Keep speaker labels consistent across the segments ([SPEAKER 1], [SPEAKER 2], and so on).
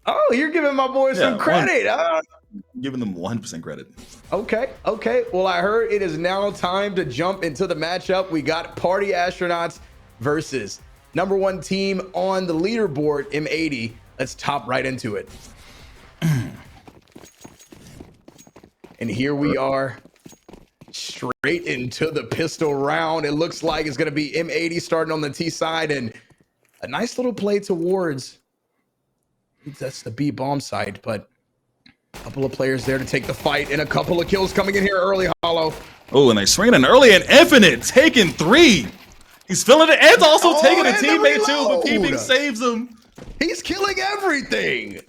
[SPEAKER 1] Oh, you're giving my boy some credit.
[SPEAKER 2] Giving them 100% credit.
[SPEAKER 1] Okay. Well, I heard it is now time to jump into the matchup. We got Party Astronauts versus #1 team on the leaderboard, M80. Let's top right into it. And here we are, straight into the pistol round. It looks like it's going to be M80 starting on the T side, and a nice little play towards, that's the B bomb side, but a couple of players there to take the fight, and a couple of kills coming in here early, Hollow.
[SPEAKER 2] Oh, and they swing in early, and Infinite taking 3. He's feeling it, and also taking a teammate too, but Peeping saves him.
[SPEAKER 1] He's killing everything.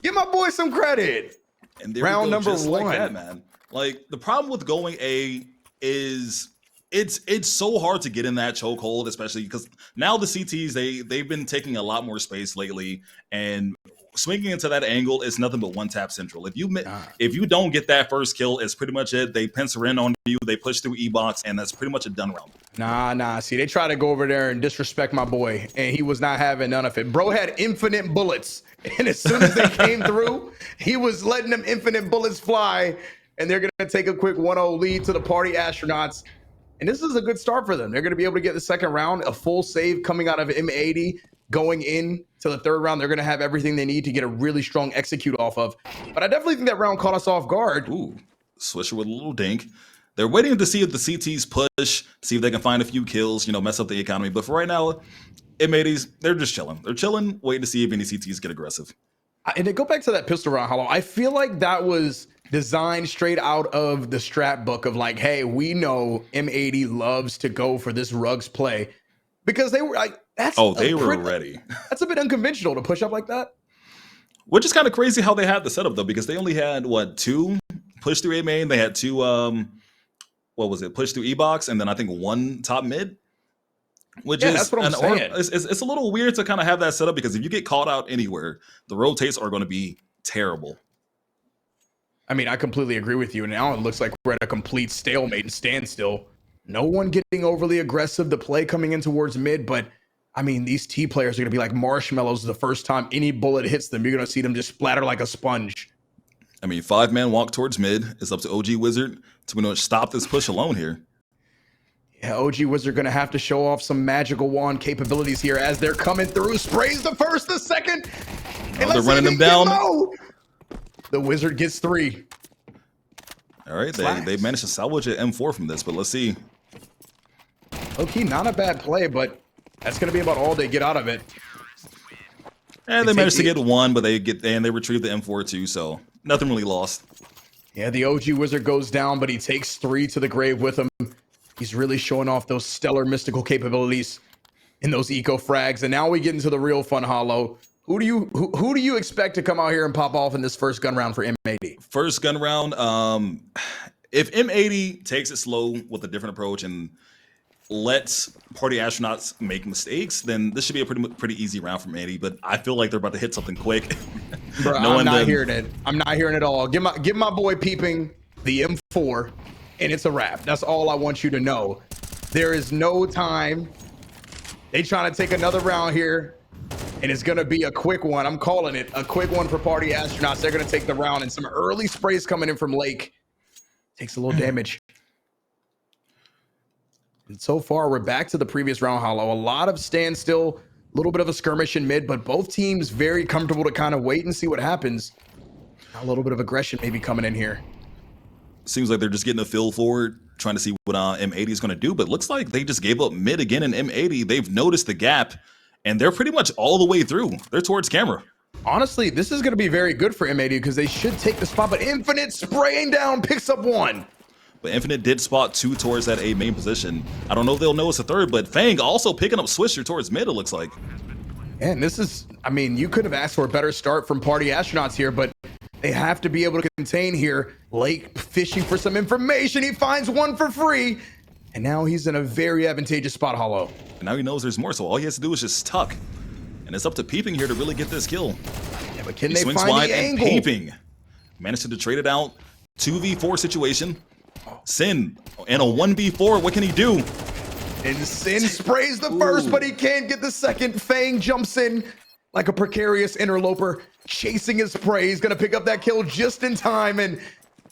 [SPEAKER 1] Give my boy some credit.
[SPEAKER 2] And there
[SPEAKER 1] round
[SPEAKER 2] we go,
[SPEAKER 1] number
[SPEAKER 2] just
[SPEAKER 1] 1.
[SPEAKER 2] like that, man. Like, the problem with going A is it's so hard to get in that chokehold, especially because now the CTs they've been taking a lot more space lately, and swinging into that angle is nothing but one tap central. If you don't get that first kill, it's pretty much it. They pencil in on you, they push through E-box, and that's pretty much a done round.
[SPEAKER 1] Nah. See, they try to go over there and disrespect my boy, and he was not having none of it. Bro had infinite bullets, and as soon as they came through, he was letting them infinite bullets fly, and they're gonna take a quick 1-0 lead to the Party Astronauts. And this is a good start for them. They're going to be able to get the second round, a full save coming out of M80. Going in to the third round, they're going to have everything they need to get a really strong execute off of. But I definitely think that round caught us off guard.
[SPEAKER 2] Ooh, Swisher with a little dink. They're waiting to see if the CTs push, see if they can find a few kills, mess up the economy. But for right now, M80s, they're just chilling. They're chilling, waiting to see if any CTs get aggressive.
[SPEAKER 1] And to go back to that pistol round, Hollow, I feel like that was designed straight out of the strat book of like, hey, we know M80 loves to go for this Rugs play, because they were like,
[SPEAKER 2] they were ready.
[SPEAKER 1] That's a bit unconventional to push up like that.
[SPEAKER 2] Which is kind of crazy how they had the setup though, because they only had 2 push through A main. They had 2 push through E-box, and then I think 1 top mid. Which is
[SPEAKER 1] that's what I'm saying.
[SPEAKER 2] It's a little weird to kind of have that setup, because if you get caught out anywhere, the rotates are going to be terrible.
[SPEAKER 1] I mean, I completely agree with you. And now it looks like we're at a complete stalemate and standstill. No one getting overly aggressive. The play coming in towards mid, but I mean, these T players are going to be like marshmallows the first time any bullet hits them. You're going to see them just splatter like a sponge.
[SPEAKER 2] I mean, 5-man walk towards mid. It's up to OG Wizard to stop this push alone here.
[SPEAKER 1] Yeah, OG Wizard going to have to show off some magical wand capabilities here as they're coming through. Sprays the first, the second.
[SPEAKER 2] And they're running them down.
[SPEAKER 1] The Wizard gets 3.
[SPEAKER 2] All right, they managed to salvage an M4 from this, but let's see.
[SPEAKER 1] Okay, not a bad play, but that's going to be about all they get out of it.
[SPEAKER 2] And they managed to get 1, but they retrieve the M4 too, so nothing really lost.
[SPEAKER 1] Yeah, the OG Wizard goes down, but he takes 3 to the grave with him. He's really showing off those stellar mystical capabilities in those eco frags. And now we get into the real fun, Hollow. Who do you expect to come out here and pop off in this first gun round for M80?
[SPEAKER 2] First gun round, if M80 takes it slow with a different approach and lets Party Astronauts make mistakes, then this should be a pretty easy round from M80. But I feel like they're about to hit something quick.
[SPEAKER 1] Bro, I'm not hearing it. I'm not hearing it all. Give my boy Peeping the M4, and it's a wrap. That's all I want you to know. There is no time. They trying to take another round here. And it's going to be a quick one. I'm calling it a quick one for Party Astronauts. They're going to take the round, and some early sprays coming in from Lake. Takes a little damage. And so far, we're back to the previous round, Hollow. A lot of standstill, a little bit of a skirmish in mid, but both teams very comfortable to kind of wait and see what happens. A little bit of aggression maybe coming in here.
[SPEAKER 2] Seems like they're just getting a feel for it, trying to see what M80 is going to do, but looks like they just gave up mid again in M80. They've noticed the gap. And they're pretty much all the way through. They're towards camera.
[SPEAKER 1] Honestly, this is going to be very good for M80 because they should take the spot. But Infinite spraying down, picks up 1.
[SPEAKER 2] But Infinite did spot 2 towards that A main position. I don't know if they'll know it's a third, but Fang also picking up Swisher towards mid, it looks like.
[SPEAKER 1] And this is, I mean, you could have asked for a better start from Party Astronauts here, but they have to be able to contain here. Lake fishing for some information. He finds 1 for free. And now he's in a very advantageous spot, Hollow.
[SPEAKER 2] And now he knows there's more, so all he has to do is just tuck. And it's up to Peeping here to really get this kill.
[SPEAKER 1] Yeah, but can they find the angle?
[SPEAKER 2] Peeping managed to trade it out. 2v4 situation. Sin and a 1v4, what can he do?
[SPEAKER 1] And Sin sprays the first, but he can't get the second. Fang jumps in like a precarious interloper chasing his prey. He's going to pick up that kill just in time. And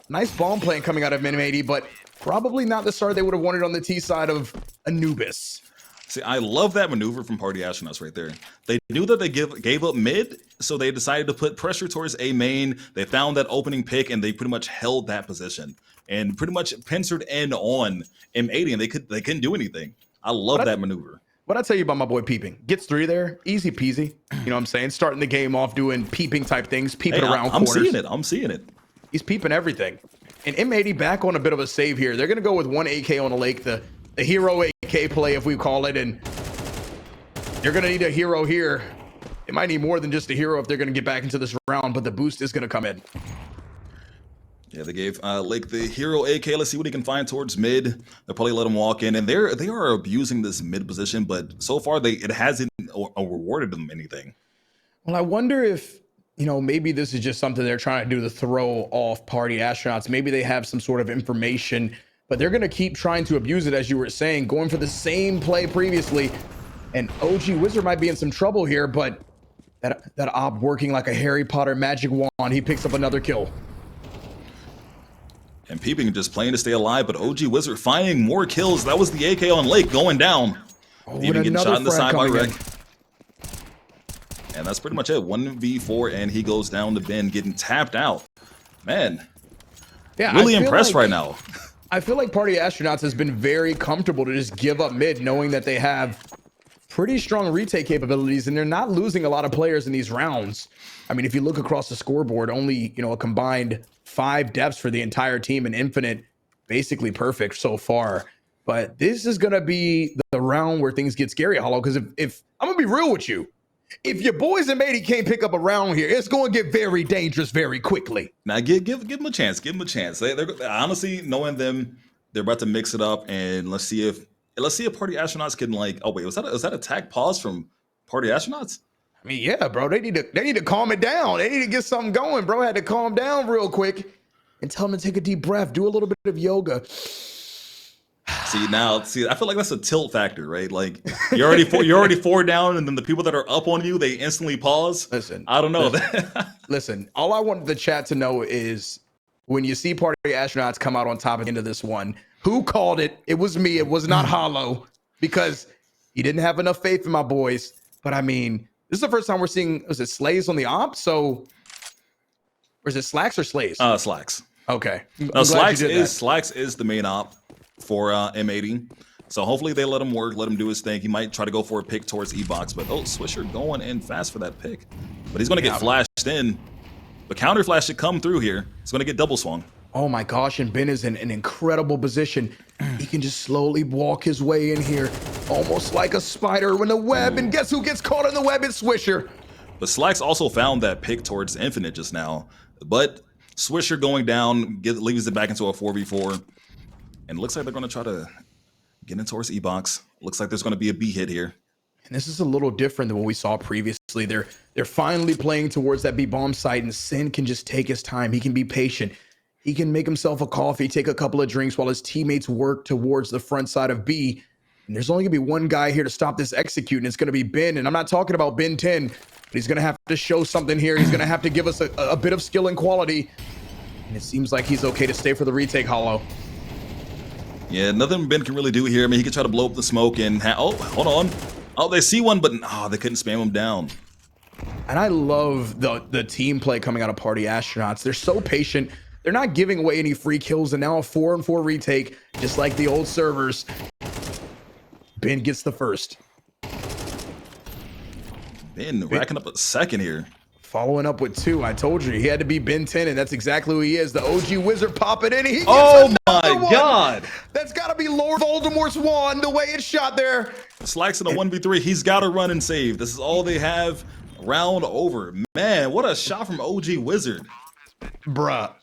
[SPEAKER 1] nice bomb plant coming out of M80, but probably not the start they would have wanted on the T side of Anubis.
[SPEAKER 2] See, I love that maneuver from Party Astronauts right there. They knew that they gave up mid, so they decided to put pressure towards A main. They found that opening pick, and they pretty much held that position and pretty much pincered in on M80, and they couldn't do anything. I love that maneuver.
[SPEAKER 1] What I tell you about my boy Peeping? Gets 3 there, easy peasy. You know what I'm saying? Starting the game off doing peeping type things, peeping around corners.
[SPEAKER 2] I'm seeing it.
[SPEAKER 1] He's peeping everything. And M80 back on a bit of a save here. They're going to go with 1 AK on the lake, the hero AK play, if we call it. And you're going to need a hero here. They might need more than just a hero if they're going to get back into this round, but the boost is going to come in.
[SPEAKER 2] Yeah, they gave Lake the hero AK. Let's see what he can find towards mid. They'll probably let him walk in, and they are abusing this mid position, but so far it hasn't rewarded them anything.
[SPEAKER 1] Well, I wonder if, you know, maybe this is just something they're trying to do to throw off Party Astronauts. Maybe they have some sort of information, but they're going to keep trying to abuse it, as you were saying, going for the same play previously. And OG Wizard might be in some trouble here, but that op working like a Harry Potter magic wand, he picks up another kill.
[SPEAKER 2] And Peeping just playing to stay alive, but OG Wizard finding more kills. That was the AK on Lake going down. Even getting shot in the side by Wreck. And that's pretty much it. 1v4, and he goes down to Ben, getting tapped out. Man, yeah, really impressed right now.
[SPEAKER 1] I feel like Party Astronauts has been very comfortable to just give up mid, knowing that they have pretty strong retake capabilities, and they're not losing a lot of players in these rounds. I mean, if you look across the scoreboard, only, you know, a combined 5 deaths for the entire team, and Infinite basically perfect so far. But this is going to be the round where things get scary, Hollow, because if I'm going to be real with you, if your boys and Matey can't pick up a round here, it's going to get very dangerous very quickly.
[SPEAKER 2] Now, give them a chance. Give them a chance. They're honestly, knowing them, they're about to mix it up, and let's see if Party Astronauts can, like, oh wait, was that attack pause from Party Astronauts?
[SPEAKER 1] I mean, yeah, bro, they need to calm it down. They need to get something going, bro. Had to calm down real quick and tell them to take a deep breath, do a little bit of yoga.
[SPEAKER 2] See, I feel like that's a tilt factor, right? Like you're already 4 down, and then the people that are up on you, they instantly pause.
[SPEAKER 1] Listen,
[SPEAKER 2] I don't know.
[SPEAKER 1] Listen, all I want the chat to know is when you see Party Astronauts come out on top at the end of this one, who called it? It was me. It was not Hollow, because he didn't have enough faith in my boys. But I mean, this is the first time we're seeing, was it Slays on the op? So, or is it Slacks or Slays?
[SPEAKER 2] Slacks.
[SPEAKER 1] Okay.
[SPEAKER 2] No, Slacks is the main op for M80. So hopefully they let him work, let him do his thing. He might try to go for a pick towards E-Box, but Swisher going in fast for that pick. But he's going to get flashed in. But counter flash should come through here. He's going to get double swung.
[SPEAKER 1] Oh my gosh, and Ben is in an incredible position. He can just slowly walk his way in here, almost like a spider in the web. And guess who gets caught in the web? It's Swisher.
[SPEAKER 2] But Slacks also found that pick towards Infinite just now. But Swisher going down, leaves it back into a 4v4. And it looks like they're going to try to get in towards E-Box. Looks like there's going to be a B hit here.
[SPEAKER 1] And this is a little different than what we saw previously. They're finally playing towards that B-bomb site, and Sin can just take his time. He can be patient. He can make himself a coffee, take a couple of drinks while his teammates work towards the front side of B. And there's only going to be one guy here to stop this execute, and it's going to be Ben. And I'm not talking about Ben 10, but he's going to have to show something here. He's going to have to give us a bit of skill and quality. And it seems like he's okay to stay for the retake, Hollow.
[SPEAKER 2] Yeah, nothing Ben can really do here. I mean, he could try to blow up the smoke and... oh, hold on. Oh, they see one, but they couldn't spam him down.
[SPEAKER 1] And I love the team play coming out of Party Astronauts. They're so patient. They're not giving away any free kills, and now a 4-4 retake, just like the old servers. Ben gets the first.
[SPEAKER 2] Ben racking up a second here.
[SPEAKER 1] Following up with 2. I told you, he had to be Ben 10, and that's exactly who he is. The OG Wizard popping in. He gets
[SPEAKER 2] my God.
[SPEAKER 1] That's got to be Lord Voldemort's wand, the way it's shot there.
[SPEAKER 2] Slacks in a 1v3. He's got to run and save. This is all they have. Round over. Man, what a shot from OG Wizard.
[SPEAKER 1] Bruh.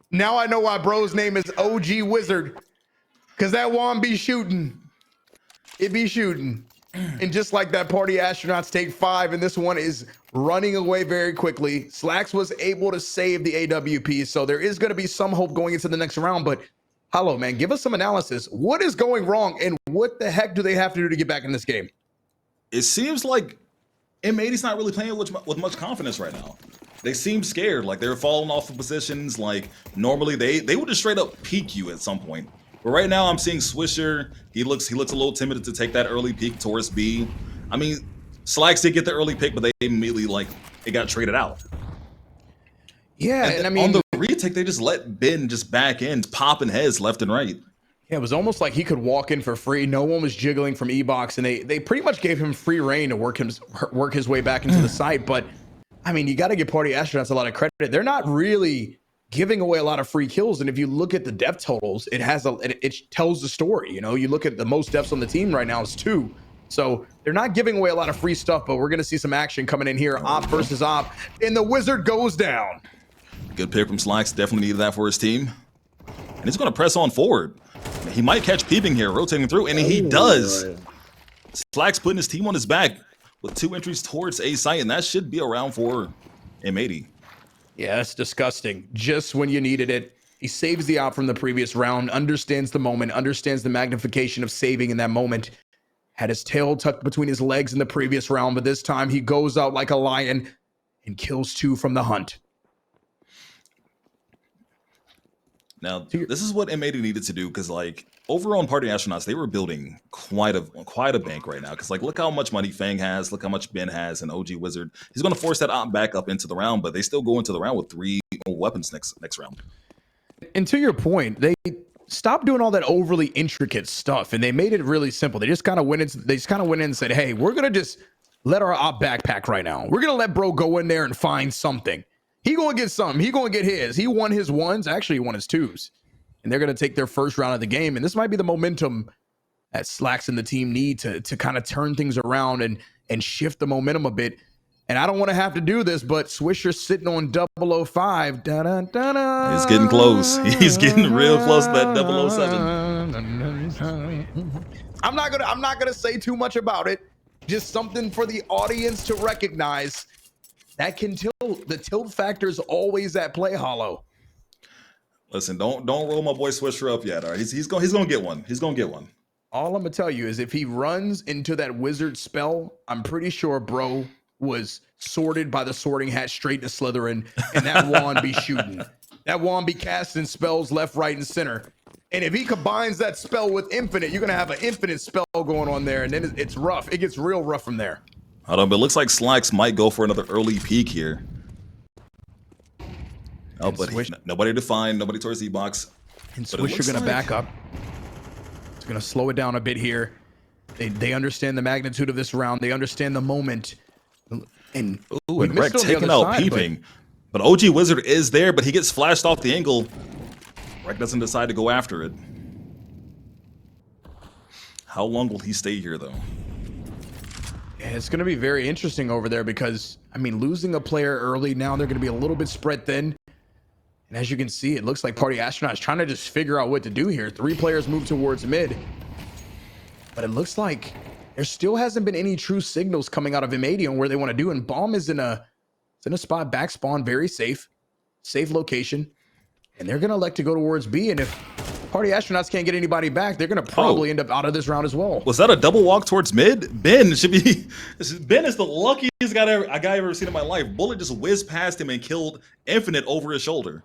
[SPEAKER 1] Now I know why bro's name is OG Wizard, because that wand be shooting. It be shooting. And just like that, Party Astronauts take 5, and this one is running away very quickly. Slacks was able to save the AWP, so there is going to be some hope going into the next round. But Hollow, man, give us some analysis. What is going wrong, and what the heck do they have to do to get back in this game?
[SPEAKER 2] It seems like M80's not really playing with much confidence right now. they seem scared. Like they're falling off the positions. Like normally they would just straight up peek you at some point. But right now I'm seeing Swisher. He looks a little timid to take that early peek towards B. I mean, Slacks did get the early pick, but they immediately it got traded out.
[SPEAKER 1] Yeah, and I mean,
[SPEAKER 2] on the retake, they just let Ben just back in, popping heads left and right.
[SPEAKER 1] Yeah, it was almost like he could walk in for free. No one was jiggling from E-Box, and they pretty much gave him free reign to work his way back into the site. But I mean, you got to give Party Astronauts a lot of credit. They're not really giving away a lot of free kills, and if you look at the death totals, it tells the story. You know, you look at the most deaths on the team right now is 2. So they're not giving away a lot of free stuff, but we're going to see some action coming in here. Op versus Op, and the Wizard goes down.
[SPEAKER 2] Good pick from Slacks. Definitely needed that for his team. And he's going to press on forward. He might catch peeping here, rotating through, and he does. Slacks putting his team on his back with 2 entries towards A site, and that should be around for M80.
[SPEAKER 1] Yeah, that's disgusting. Just when you needed it. He saves the Op from the previous round, understands the moment, understands the magnification of saving in that moment. Had his tail tucked between his legs in the previous round, but this time he goes out like a lion and kills 2 from the hunt.
[SPEAKER 2] Now, this is what M80 needed to do, because like over on Party Astronauts, they were building quite a bank right now. Because like, look how much money Fang has, look how much Ben has, and OG Wizard. He's going to force that Op back up into the round, but they still go into the round with 3 weapons next round.
[SPEAKER 1] And to your point, they stopped doing all that overly intricate stuff, and they made it really simple. They just kind of went in and said, "Hey, we're gonna just let our Op backpack right now. We're gonna let bro go in there and find something. He gonna get something. He gonna get his. He won his 1s. Actually, he won his 2s. And they're gonna take their first round of the game. And this might be the momentum that Slacks and the team need to kind of turn things around and shift the momentum a bit. And I don't want to have to do this, but Swisher's sitting on 005. Da-da-da-da.
[SPEAKER 2] He's getting close. He's getting real close to that 007.
[SPEAKER 1] I'm not gonna say too much about it. Just something for the audience to recognize. That can tilt. The tilt factor is always at play, Hollow.
[SPEAKER 2] Listen, don't roll my boy Swisher up yet. All right, he's gonna get one. He's gonna get one.
[SPEAKER 1] All I'm gonna tell you is if he runs into that wizard spell, I'm pretty sure bro was sorted by the sorting hat straight to Slytherin, and that wand be shooting. That wand be casting spells left, right, and center. And if he combines that spell with infinite, you're gonna have an infinite spell going on there, and then it's rough. It gets real rough from there.
[SPEAKER 2] Hold on, but it looks like Slacks might go for another early peek here. Oh, but nobody to find, nobody towards the box.
[SPEAKER 1] And Swisher gonna back up. It's gonna slow it down a bit here. They understand the magnitude of this round. They understand the moment. And
[SPEAKER 2] Rec taking out peeping. But OG Wizard is there, but he gets flashed off the angle. Rec doesn't decide to go after it. How long will he stay here, though?
[SPEAKER 1] Yeah, it's going to be very interesting over there because, I mean, losing a player early, now they're going to be a little bit spread thin. And as you can see, it looks like Party Astronauts trying to just figure out what to do here. 3 players move towards mid. But it looks like there still hasn't been any true signals coming out of M80 on where they want to do. And Bomb is in a spot back spawn, very safe location. And they're going to elect to go towards B. And if Party Astronauts can't get anybody back, they're going to probably end up out of this round as well.
[SPEAKER 2] Was that a double walk towards mid? Ben should be. Ben is the luckiest guy I've ever seen in my life. Bullet just whizzed past him and killed Infinite over his shoulder.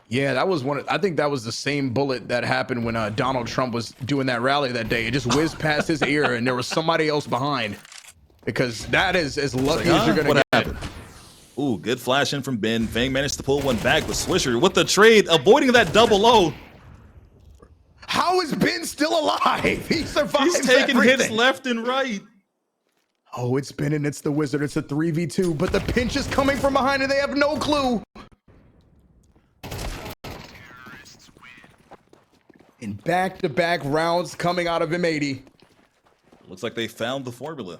[SPEAKER 1] Yeah, that was I think that was the same bullet that happened when Donald Trump was doing that rally that day. It just whizzed past his ear, and there was somebody else behind. Because that is as lucky as you're going to get.
[SPEAKER 2] Ooh, good flash in from Ben. Fang managed to pull one back with Swisher with the trade, avoiding that double low.
[SPEAKER 1] How is Ben still alive? He survived.
[SPEAKER 2] He's taking hits left and right.
[SPEAKER 1] Oh, it's Ben and it's the Wizard. It's a 3v2, but the pinch is coming from behind and they have no clue. In back-to-back rounds coming out of M80.
[SPEAKER 2] Looks like they found the formula.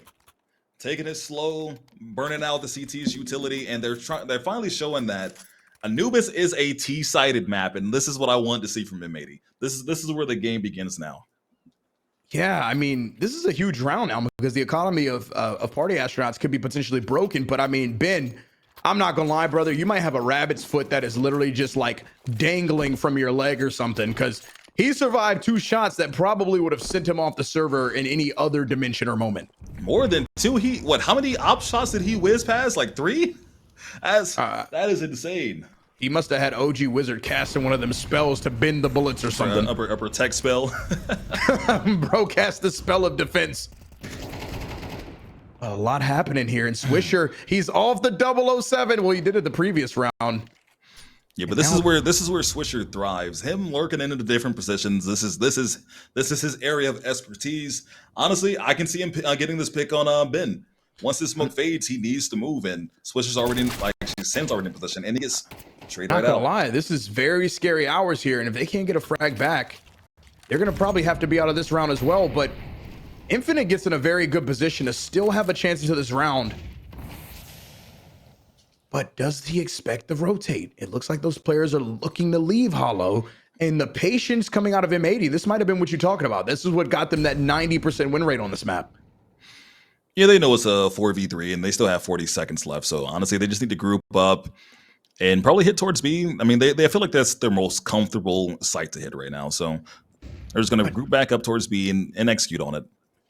[SPEAKER 2] Taking it slow, burning out the CT's utility, and they're finally showing that Anubis is a T-sided map, and this is what I want to see from M80. This is where the game begins now.
[SPEAKER 1] Yeah, I mean, this is a huge round now because the economy of Party Astronauts could be potentially broken. But I mean, Ben, I'm not gonna lie, brother, you might have a rabbit's foot that is literally just like dangling from your leg or something, because he survived 2 shots that probably would have sent him off the server in any other dimension or moment.
[SPEAKER 2] More than 2. How many op shots did he whiz past? Like 3? That is insane.
[SPEAKER 1] He must have had OG Wizard casting one of them spells to bend the bullets or something.
[SPEAKER 2] Upper tech spell.
[SPEAKER 1] Bro cast the spell of defense. A lot happening here. And Swisher, he's off the 007. Well, he did it the previous round.
[SPEAKER 2] Yeah, but this is where Swisher thrives. Him lurking into the different positions. This is his area of expertise. Honestly, I can see him getting this pick on Ben. Once this smoke fades, he needs to move, and Swisher's already in, Sin's already in position, and he gets straight right out.
[SPEAKER 1] Not gonna lie, this is very scary hours here, and if they can't get a frag back, they're gonna probably have to be out of this round as well. But Infinite gets in a very good position to still have a chance into this round. But does he expect the rotate? It looks like those players are looking to leave Hollow, and the patience coming out of M80, this might have been what you're talking about. This is what got them that 90% win rate on this map.
[SPEAKER 2] Yeah, they know it's a 4v3, and they still have 40 seconds left. So honestly, they just need to group up and probably hit towards B. I mean, they feel like that's their most comfortable site to hit right now. So they're just going to group back up towards B and execute on it.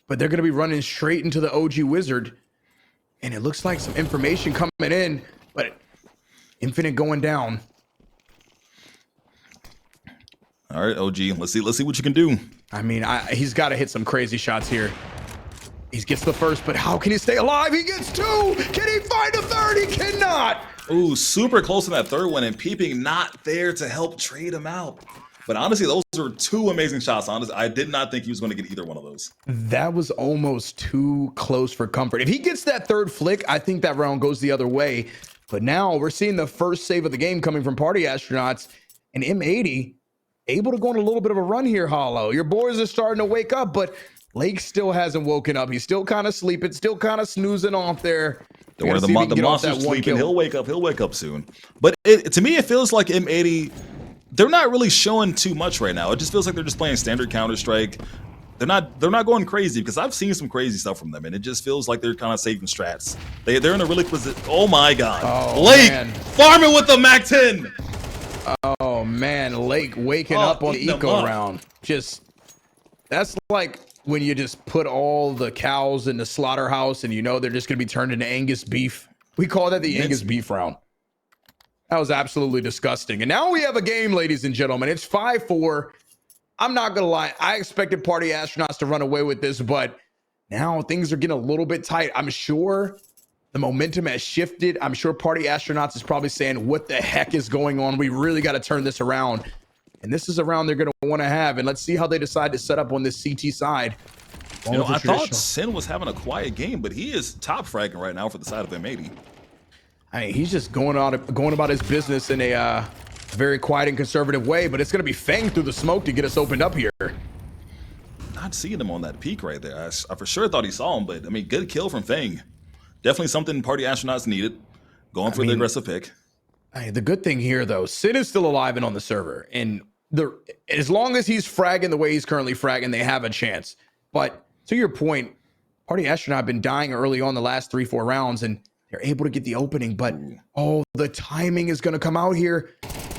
[SPEAKER 1] But they're going to be running straight into the OG Wizard. And it looks like some information coming in, but Infinite going down.
[SPEAKER 2] All right, OG, let's see what you can do.
[SPEAKER 1] I mean, he's got to hit some crazy shots here. He gets the first, but how can he stay alive? He gets two. Can he find a third? He cannot.
[SPEAKER 2] Ooh, super close to that third one, and Peeping not there to help trade him out. But honestly, those are two amazing shots. Honestly, I did not think he was going to get either one of those.
[SPEAKER 1] That was almost too close for comfort. If he gets that third flick, I think that round goes the other way. But now we're seeing the first save of the game coming from Party Astronauts, and M80 able to go on a little bit of a run here, Hollow. Your boys are starting to wake up, but Lake still hasn't woken up. He's still kind of sleeping, still kind of snoozing off there.
[SPEAKER 2] Don't worry, the monster's sleeping. He'll wake up. He'll wake up soon. But to me, it feels like M80, they're not really showing too much right now. It just feels like they're just playing standard Counter-Strike. They're not going crazy, because I've seen some crazy stuff from them, and it just feels like they're kind of saving strats. They're in a really position. Oh my God, Lake farming with the Mac 10.
[SPEAKER 1] Oh man, Lake waking up on the eco round. That's like when you just put all the cows in the slaughterhouse and you know they're just going to be turned into Angus beef. We call that the Angus beef round. That was absolutely disgusting. And now we have a game, ladies and gentlemen. It's 5-4. I'm not going to lie. I expected Party Astronauts to run away with this, but now things are getting a little bit tight. I'm sure the momentum has shifted. I'm sure Party Astronauts is probably saying, what the heck is going on? We really got to turn this around. And this is a round they're going to want to have. And let's see how they decide to set up on this CT side.
[SPEAKER 2] You know, I thought Sin was having a quiet game, but he is top fragging right now for the side of M80.
[SPEAKER 1] I mean, he's just going about his business in a very quiet and conservative way, but it's going to be Fang through the smoke to get us opened up here.
[SPEAKER 2] Not seeing him on that peak right there. I for sure thought he saw him, but I mean, good kill from Fang. Definitely something Party Astronauts needed. Going for the aggressive pick.
[SPEAKER 1] The good thing here, though, Sin is still alive and on the server. And as long as he's fragging the way he's currently fragging, they have a chance. But to your point, Party Astronaut have been dying early on the last 3-4 rounds, and they're able to get the opening. But, the timing is going to come out here.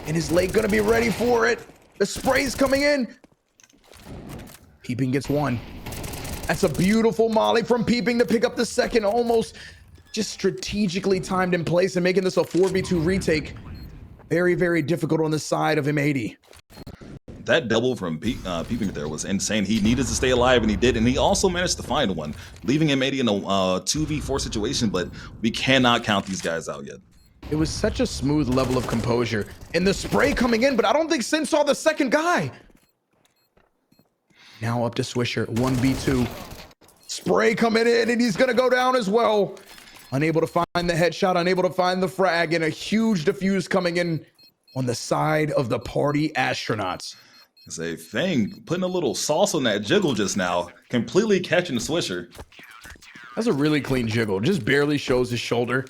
[SPEAKER 1] And is Lake going to be ready for it? The spray's coming in. Peeping gets one. That's a beautiful molly from Peeping to pick up the second, almost just strategically timed in place and making this a 4v2 retake. Very, very difficult on the side of M80.
[SPEAKER 2] That double from Peeping there was insane. He needed to stay alive, and he did. And he also managed to find one, leaving M80 in a 2v4 situation. But we cannot count these guys out yet.
[SPEAKER 1] It was such a smooth level of composure. And the spray coming in, but I don't think Sin saw the second guy. Now up to Swisher, 1v2. Spray coming in, and he's going to go down as well. Unable to find the headshot, unable to find the frag, and a huge defuse coming in on the side of the Party Astronauts.
[SPEAKER 2] Say, Fang putting a little sauce on that jiggle just now, completely catching the Swisher.
[SPEAKER 1] That's a really clean jiggle, just barely shows his shoulder.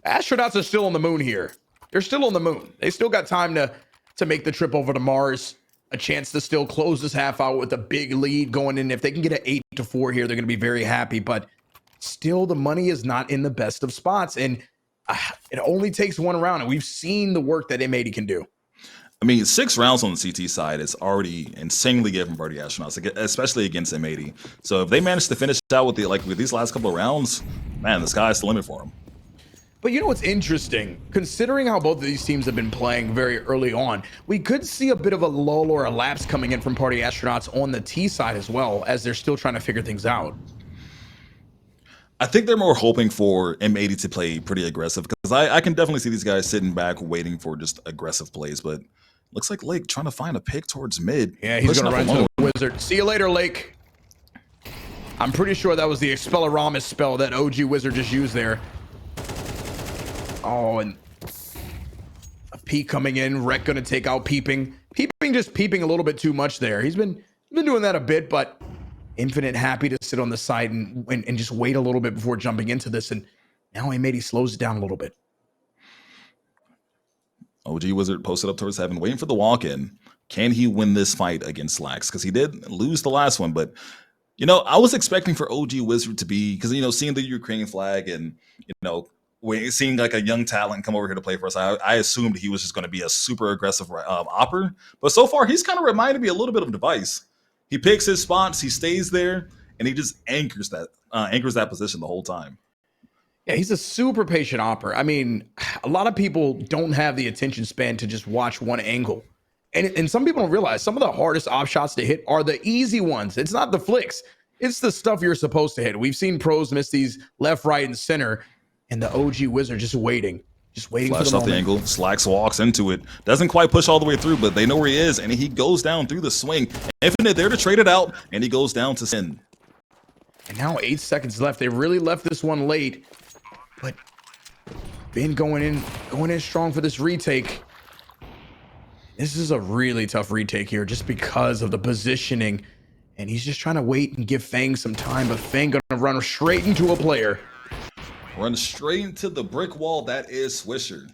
[SPEAKER 1] Astronauts are still on the moon here. They're still on the moon. They still got time to make the trip over to Mars. A chance to still close this half out with a big lead going in. If they can get an 8-4 here, they're going to be very happy. But still, the money is not in the best of spots. And it only takes one round. And we've seen the work that M80 can do.
[SPEAKER 2] I mean, 6 rounds on the CT side is already insanely good from Party Astronauts, especially against M80. So if they manage to finish out with these last couple of rounds, man, the sky's the limit for them.
[SPEAKER 1] But you know what's interesting? Considering how both of these teams have been playing very early on, we could see a bit of a lull or a lapse coming in from Party Astronauts on the T side as well, as they're still trying to figure things out.
[SPEAKER 2] I think they're more hoping for M80 to play pretty aggressive, because I can definitely see these guys sitting back waiting for just aggressive plays, but looks like Lake trying to find a pick towards mid.
[SPEAKER 1] Yeah, he's going to run into the Wizard. See you later, Lake. I'm pretty sure that was the Expelloramus spell that OG Wizard just used there. Oh, and a peek coming in. Rec going to take out Peeping. Just peeping a little bit too much there. He's been doing that a bit, but Infinite happy to sit on the side and just wait a little bit before jumping into this. And now M80 slows it down a little bit.
[SPEAKER 2] OG Wizard posted up towards heaven, waiting for the walk-in. Can he win this fight against Slacks? Because he did lose the last one, but you know, I was expecting for OG Wizard to be, because, you know, seeing the Ukrainian flag and, you know, seeing like a young talent come over here to play for us, I assumed he was just going to be a super aggressive opper. But so far, he's kind of reminded me a little bit of Device. He picks his spots, he stays there, and he just anchors that position the whole time.
[SPEAKER 1] Yeah, he's a super patient opper. I mean, a lot of people don't have the attention span to just watch one angle. And some people don't realize some of the hardest op shots to hit are the easy ones. It's not the flicks. It's the stuff you're supposed to hit. We've seen pros miss these left, right, and center. And the OG Wizard just waiting for the moment.
[SPEAKER 2] Off the angle. Slacks walks into it. Doesn't quite push all the way through, but they know where he is. And he goes down through the swing. Infinite there to trade it out. And he goes down to Sin.
[SPEAKER 1] And now 8 seconds left. They really left this one late. But Ben going in strong for this retake. This is a really tough retake here just because of the positioning. And he's just trying to wait and give Fang some time. But Fang going to run straight into a player.
[SPEAKER 2] Run straight into the brick wall. That is Swisher.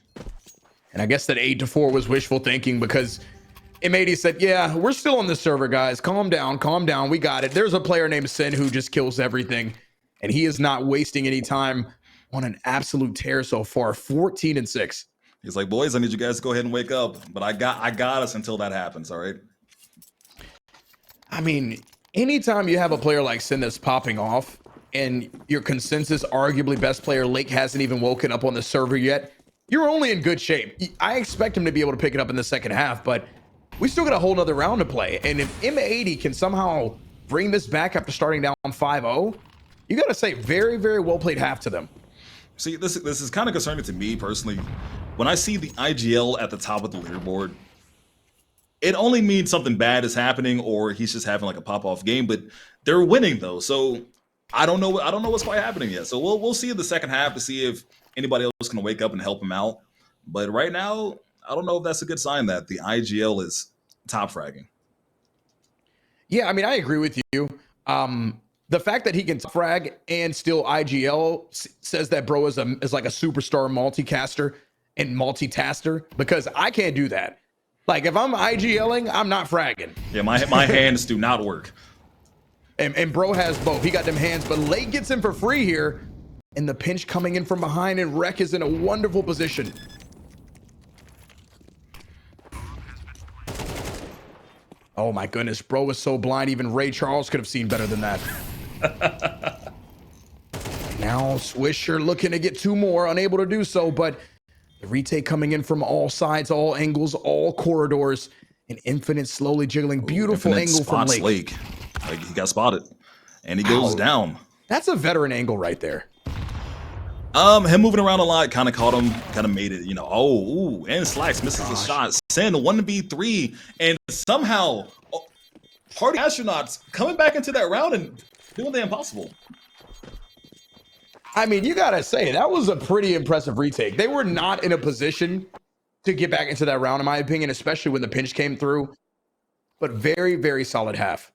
[SPEAKER 1] And I guess that 8-4 was wishful thinking, because M80 said, yeah, we're still on the server, guys. Calm down. We got it. There's a player named Sin who just kills everything. And he is not wasting any time on an absolute tear so far. 14-6.
[SPEAKER 2] He's like, boys, I need you guys to go ahead and wake up. But I got us until that happens, all right?
[SPEAKER 1] I mean, anytime you have a player like Sin that's popping off, and your consensus arguably best player Lake hasn't even woken up on the server yet, you're only in good shape. I expect him to be able to pick it up in the second half, but we still got a whole nother round to play. And if M80 can somehow bring this back after starting down 5-0, you got to say very, very well played half to them.
[SPEAKER 2] See, this is kind of concerning to me personally. When I see the IGL at the top of the leaderboard, it only means something bad is happening or he's just having like a pop-off game, but they're winning though. So I don't know what's quite happening yet. So we'll see in the second half to see if anybody else can wake up and help him out. But right now, I don't know if that's a good sign that the IGL is top fragging.
[SPEAKER 1] Yeah, I mean, I agree with you. The fact that he can frag and still IGL says that bro is like a superstar multicaster and multitasker, because I can't do that. Like if I'm IGLing, I'm not fragging.
[SPEAKER 2] Yeah, my hands do not work.
[SPEAKER 1] And bro has both. He got them hands, but Lake gets him for free here. And the pinch coming in from behind, and Rec is in a wonderful position. Oh my goodness, bro was so blind. Even Ray Charles could have seen better than that. Now Swisher looking to get two more, unable to do so, but the retake coming in from all sides, all angles, all corridors. And Infinite slowly jiggling. Beautiful angle from Lake.
[SPEAKER 2] Like he got spotted, and he goes down.
[SPEAKER 1] That's a veteran angle right there.
[SPEAKER 2] Him moving around a lot kind of caught him, kind of made it, you know. Oh, and Slacks misses a shot. Sin 1v3, and somehow Party Astronauts coming back into that round and doing the impossible.
[SPEAKER 1] I mean, you gotta say that was a pretty impressive retake. They were not in a position to get back into that round, in my opinion, especially when the pinch came through. But very, very solid half.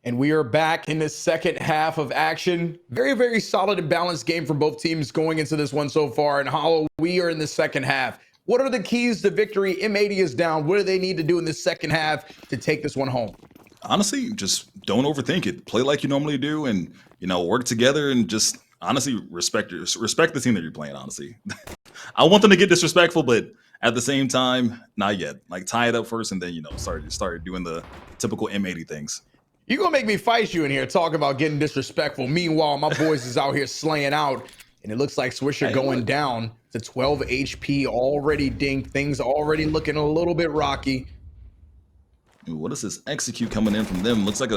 [SPEAKER 1] And we are back in the second half of action. Very, very solid and balanced game from both teams going into this one so far. And Hollow, we are in the second half. What are the keys to victory? M80 is down. What do they need to do in the second half to take this one home?
[SPEAKER 2] Honestly, just don't overthink it. Play like you normally do, and work together, and just honestly respect the team that you're playing. Honestly, I want them to get disrespectful, but at the same time, not yet. Like tie it up first, and then start doing the typical M80 things.
[SPEAKER 1] You're going to make me fight you in here talking about getting disrespectful. Meanwhile, my boys is out here slaying out, and it looks like Swisher going down to 12 HP, already dinged. Things already looking a little bit rocky.
[SPEAKER 2] Ooh, what is this execute coming in from them? Looks like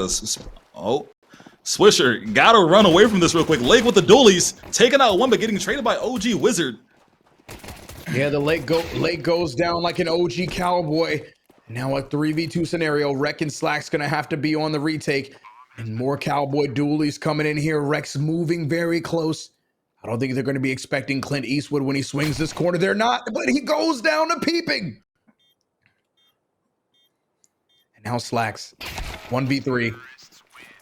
[SPEAKER 2] Swisher got to run away from this real quick. Lake with the dualies, taking out one, but getting traded by OG Wizard.
[SPEAKER 1] Yeah, the Lake goes down like an OG cowboy. Now a 3v2 scenario. Rek and Slack's going to have to be on the retake. And more cowboy dualies coming in here. Rek's moving very close. I don't think they're going to be expecting Clint Eastwood when he swings this corner. They're not, but he goes down to peeping. And now Slacks. 1v3.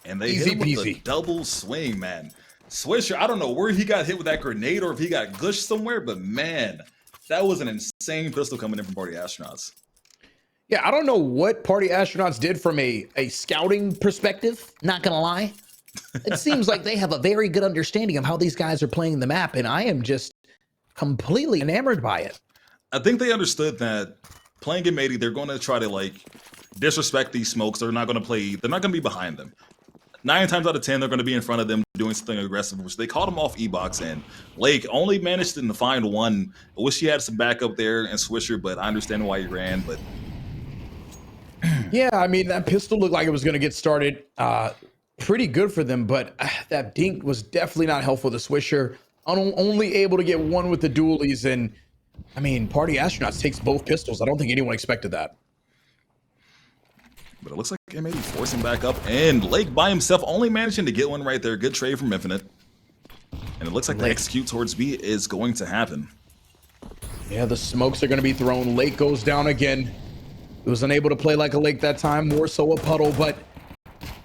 [SPEAKER 2] And they hit him with a double swing, man. Swisher, I don't know where he got hit with that grenade or if he got gushed somewhere, but man, that was an insane pistol coming in from Party Astronauts.
[SPEAKER 1] Yeah, I don't know what Party Astronauts did from a scouting perspective, not gonna lie. It seems like they have a very good understanding of how these guys are playing the map, and I am just completely enamored by it.
[SPEAKER 2] I think they understood that playing M80, they're going to try to disrespect these smokes. They're not going to be behind them. 9 times out of 10, they're going to be in front of them doing something aggressive, which they caught him off E-Box, and Lake only managed to find one. I wish he had some backup there and Swisher, but I understand why he ran, but
[SPEAKER 1] yeah, I mean, that pistol looked like it was going to get started pretty good for them, but that dink was definitely not helpful to Swisher. Only able to get one with the dualies, and I mean, Party Astronauts takes both pistols. I don't think anyone expected that.
[SPEAKER 2] But it looks like M80 forcing back up, and Lake by himself only managing to get one right there. Good trade from Infinite. And it looks like the execute towards B is going to happen.
[SPEAKER 1] Yeah, the smokes are going to be thrown. Lake goes down again. He was unable to play like a Lake that time, more so a puddle, but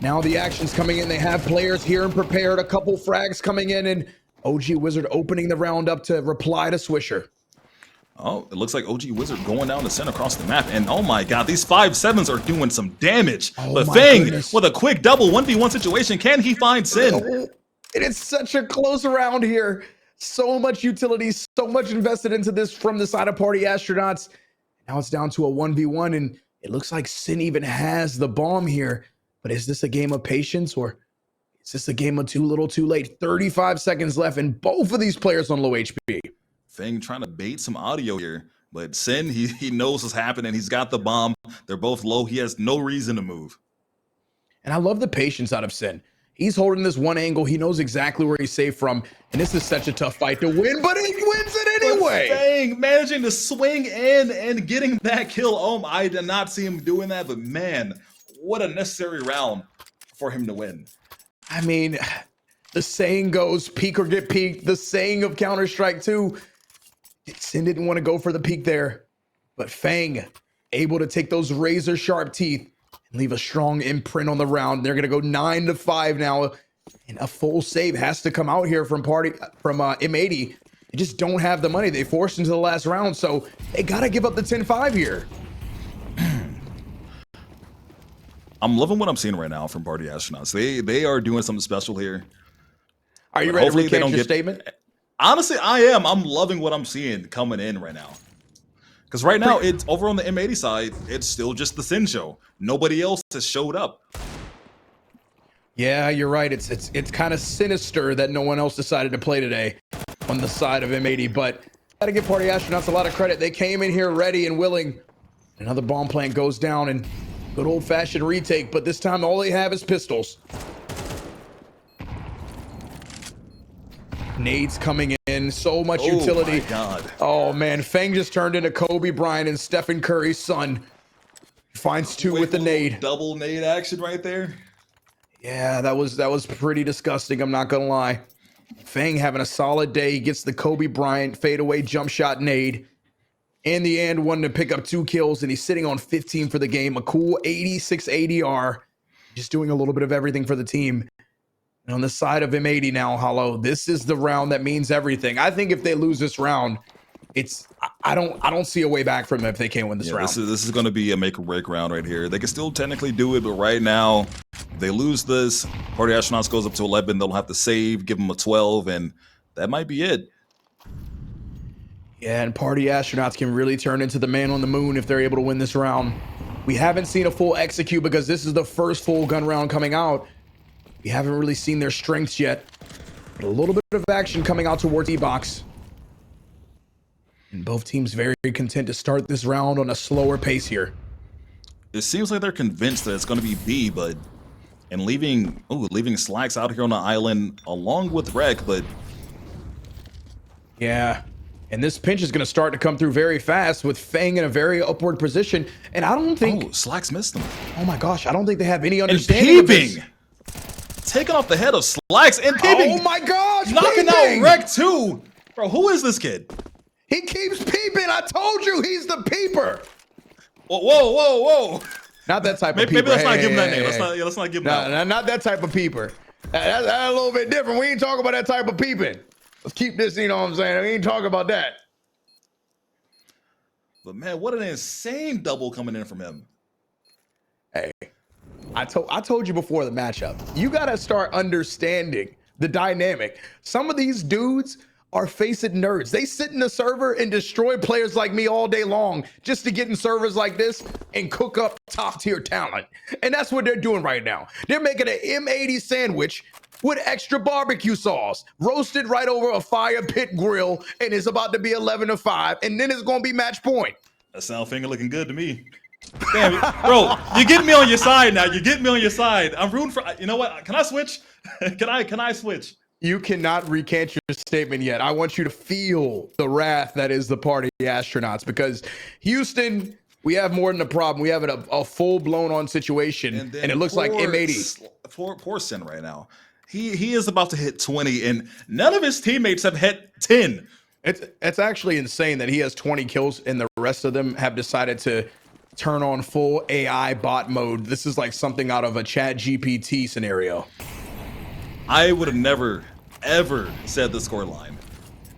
[SPEAKER 1] now the action's coming in. They have players here and prepared. A couple frags coming in, and OG Wizard opening the round up to reply to Swisher.
[SPEAKER 2] Oh, it looks like OG Wizard going down the center across the map, and oh my god, these 5-7s are doing some damage. But Fang with a quick double 1v1 situation. Can he find Sin?
[SPEAKER 1] It is such a close round here. So much utility, so much invested into this from the side of Party Astronauts. Now it's down to a 1v1, and it looks like Sin even has the bomb here. But is this a game of patience, or is this a game of too little too late? 35 seconds left, and both of these players on low HP.
[SPEAKER 2] Fang trying to bait some audio here, but Sin, he knows what's happening. He's got the bomb. They're both low. He has no reason to move.
[SPEAKER 1] And I love the patience out of Sin. He's holding this one angle. He knows exactly where he's safe from. And this is such a tough fight to win, but he wins it anyway.
[SPEAKER 2] But Fang managing to swing in and getting that kill. Oh, I did not see him doing that, but man, what a necessary round for him to win.
[SPEAKER 1] I mean, the saying goes, peek or get peeked. The saying of Counter-Strike 2. Sin didn't want to go for the peek there, but Fang able to take those razor sharp teeth and leave a strong imprint on the round. They're going to go 9-5 now, and a full save has to come out here from M80. They just don't have the money. They forced into the last round, so they got to give up the 10-5 here.
[SPEAKER 2] I'm loving what I'm seeing right now from Party Astronauts. They are doing something special here.
[SPEAKER 1] Are you ready to recant your statement?
[SPEAKER 2] Honestly, I am. I'm loving what I'm seeing coming in right now. Because right now, it's over on the M80 side, it's still just the Sin show. Nobody else has showed up.
[SPEAKER 1] Yeah, you're right. It's kind of sinister that no one else decided to play today on the side of M80, but gotta give Party Astronauts a lot of credit. They came in here ready and willing. Another bomb plant goes down, and good old-fashioned retake, but this time all they have is pistols. Nades coming in, so much utility.
[SPEAKER 2] Oh my god.
[SPEAKER 1] Oh man, Fang just turned into Kobe Bryant and Stephen Curry's son. Finds two with the nade.
[SPEAKER 2] Double nade action right there.
[SPEAKER 1] Yeah, that was pretty disgusting, I'm not gonna lie. Fang having a solid day. He gets the Kobe Bryant fadeaway jump shot nade. In the end, wanted to pick up 2 kills, and he's sitting on 15 for the game. A cool 86 ADR. Just doing a little bit of everything for the team. And on the side of M80 now, Hollow, this is the round that means everything. I think if they lose this round, I don't see a way back from them if they can't win this round.
[SPEAKER 2] This is going to be a make or break round right here. They can still technically do it, but right now, if they lose this, Party Astronauts goes up to 11. They'll have to save, give them a 12, and that might be it.
[SPEAKER 1] Yeah, and Party Astronauts can really turn into the man on the moon if they're able to win this round. We haven't seen a full execute because this is the first full gun round coming out. We haven't really seen their strengths yet. But a little bit of action coming out towards E-Box. And both teams very content to start this round on a slower pace here.
[SPEAKER 2] It seems like they're convinced that it's going to be B, but and leaving Slacks out here on the island along with Rek, but
[SPEAKER 1] yeah. And this pinch is going to start to come through very fast with Fang in a very upward position. And I don't think
[SPEAKER 2] Slacks missed them.
[SPEAKER 1] Oh my gosh, I don't think they have any understanding of this.
[SPEAKER 2] Taking off the head of Slacks and peeping.
[SPEAKER 1] Oh my gosh,
[SPEAKER 2] knocking out Rek too. Bro, who is this kid?
[SPEAKER 1] He keeps peeping. I told you he's the peeper.
[SPEAKER 2] Whoa.
[SPEAKER 1] Not that type of peeper.
[SPEAKER 2] Maybe let's not give him that name. Let's not give him that.
[SPEAKER 1] No, not that type of peeper. That's a little bit different. We ain't talking about that type of peeping. Let's keep this, you know what I'm saying? We ain't talking about that.
[SPEAKER 2] But man, what an insane double coming in from him.
[SPEAKER 1] Hey, I told you before the matchup. You got to start understanding the dynamic. Some of these dudes are face-it nerds. They sit in the server and destroy players like me all day long just to get in servers like this and cook up top-tier talent. And that's what they're doing right now. They're making an M80 sandwich with extra barbecue sauce, roasted right over a fire pit grill, and it's about to be 11-5, and then it's going to be match point.
[SPEAKER 2] That sound finger looking good to me. Damn it. Bro, you're getting me on your side now. You're getting me on your side. I'm rooting for, you know what? Can I switch? Can I switch?
[SPEAKER 1] You cannot recant your statement yet. I want you to feel the wrath that is the Party Astronauts, because Houston, we have more than a problem. We have a full-blown on situation, and it looks like M80.
[SPEAKER 2] Poor Sin right now. He is about to hit 20, and none of his teammates have hit 10.
[SPEAKER 1] It's actually insane that he has 20 kills, and the rest of them have decided to turn on full AI bot mode. This is like something out of a Chat GPT scenario.
[SPEAKER 2] I would have never, ever said the scoreline.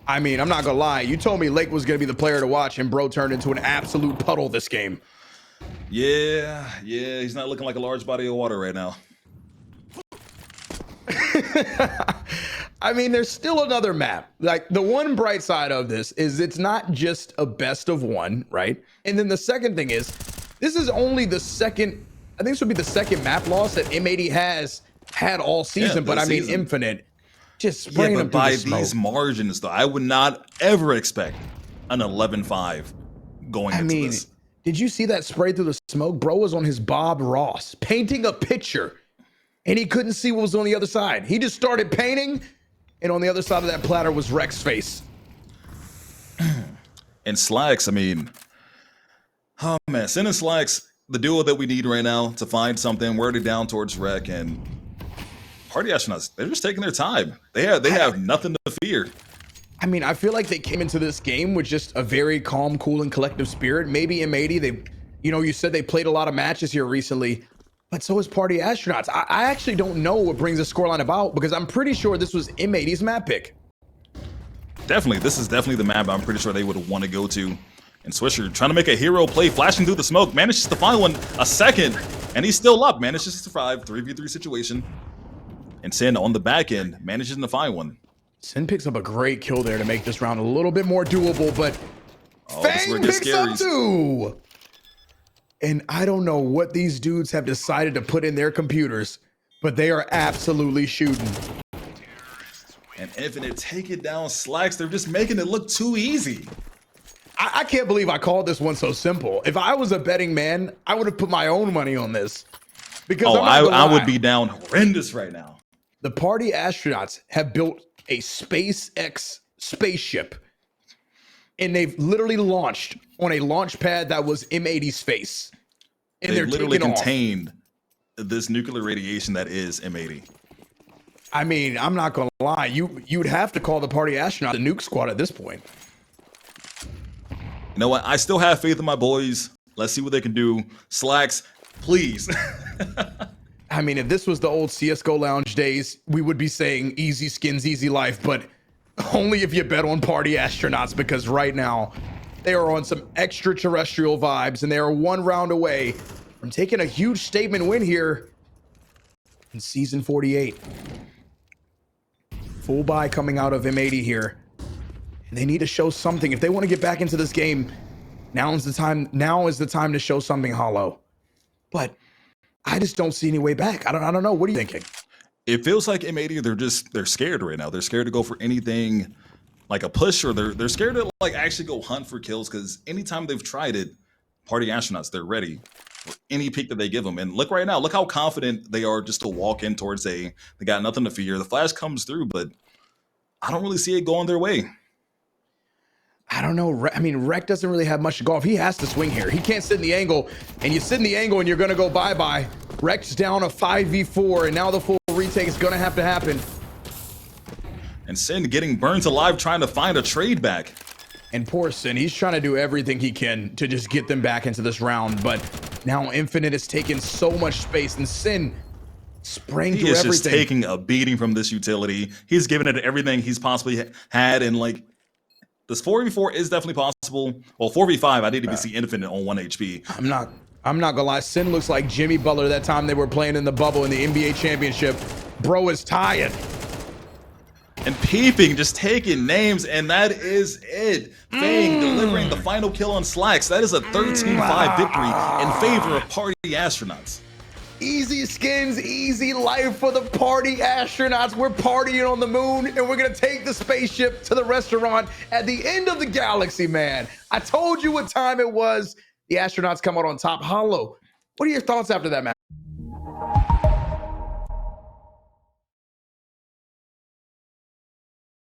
[SPEAKER 1] I mean, I'm not gonna lie. You told me Lake was gonna be the player to watch, and bro turned into an absolute puddle this game.
[SPEAKER 2] Yeah, he's not looking like a large body of water right now.
[SPEAKER 1] I mean, there's still another map. Like, the one bright side of this is it's not just a best of one, right? And then the second thing is, this is only the second, I think this would be the second map loss that M80 has had all season, but I mean, Infinite just spraying them
[SPEAKER 2] by these margins, though, I would not ever expect an 11-5 going into this.
[SPEAKER 1] Did you see that spray through the smoke? Bro was on his Bob Ross painting a picture, and he couldn't see what was on the other side. He just started painting, and on the other side of that platter was Rek's face.
[SPEAKER 2] And Slacks, I mean, oh man, Sin and Slacks, the duo that we need right now to find something. We're already down towards Rek, and Party Astronauts, they're just taking their time. They have nothing to fear.
[SPEAKER 1] I mean, I feel like they came into this game with just a very calm, cool, and collective spirit. Maybe M80, you said they played a lot of matches here recently, but so is Party Astronauts. I actually don't know what brings the scoreline about, because I'm pretty sure this was M80's map pick.
[SPEAKER 2] Definitely, this is definitely the map I'm pretty sure they would want to go to. And Swisher trying to make a hero play, flashing through the smoke, manages to find one a second, and he's still up, manages to survive, 3v3 situation. And Sin on the back end manages to find one.
[SPEAKER 1] Sin picks up a great kill there to make this round a little bit more doable, but Fang picks up too. And I don't know what these dudes have decided to put in their computers, but they are absolutely shooting.
[SPEAKER 2] And Infinite taking down Slacks. They're just making it look too easy.
[SPEAKER 1] I can't believe I called this one so simple. If I was a betting man, I would have put my own money on this. Because
[SPEAKER 2] I would be down horrendous right now.
[SPEAKER 1] The Party Astronauts have built a SpaceX spaceship, and they've literally launched on a launch pad that was M80's face. And they're
[SPEAKER 2] literally contained this nuclear radiation that is M80.
[SPEAKER 1] I mean, I'm not gonna lie. You'd have to call the Party Astronaut the nuke squad at this point.
[SPEAKER 2] You know what? I still have faith in my boys. Let's see what they can do. Slacks, please.
[SPEAKER 1] I mean, if this was the old CSGO lounge days, we would be saying easy skins, easy life, but only if you bet on Party Astronauts, because right now they are on some extraterrestrial vibes and they are 1 round away from taking a huge statement win here in season 48. Full buy coming out of M80 here. And they need to show something. If they want to get back into this game, now is the time to show something, Hollow. But I just don't see any way back. I don't know. What are you thinking?
[SPEAKER 2] It feels like M80, they're scared right now. They're scared to go for anything like a push, or they're scared to like actually go hunt for kills, because anytime they've tried it, Party Astronauts, they're ready for any peek that they give them. And look right now, look how confident they are just to walk in towards A. They got nothing to fear. The flash comes through, but I don't really see it going their way.
[SPEAKER 1] I don't know. I mean, Rec doesn't really have much to go off. He has to swing here. He can't sit in the angle, and you sit in the angle and you're going to go bye-bye. Rec's down a 5v4, and now the full retake is going to happen.
[SPEAKER 2] And Sin getting burned alive trying to find a trade back.
[SPEAKER 1] And poor Sin, he's trying to do everything he can to just get them back into this round, but now Infinite is taking so much space, and Sin spraying through everything.
[SPEAKER 2] He is just taking a beating from this utility. He's given it everything he's possibly had, and like, this 4v4 is definitely possible. Well, 4v5, I need to see Infinite on 1 HP.
[SPEAKER 1] I'm not gonna lie. Sin looks like Jimmy Butler that time they were playing in the bubble in the NBA championship. Bro is tired.
[SPEAKER 2] And Peeping just taking names, and that is it. Fang delivering the final kill on Slacks. That is a 13-5 victory in favor of Party Astronauts.
[SPEAKER 1] Easy skins, easy life for the Party Astronauts. We're partying on the moon, and we're gonna take the spaceship to the restaurant at the end of the galaxy, man. I told you what time it was. The astronauts come out on top. Hollow, what are your thoughts after that, man?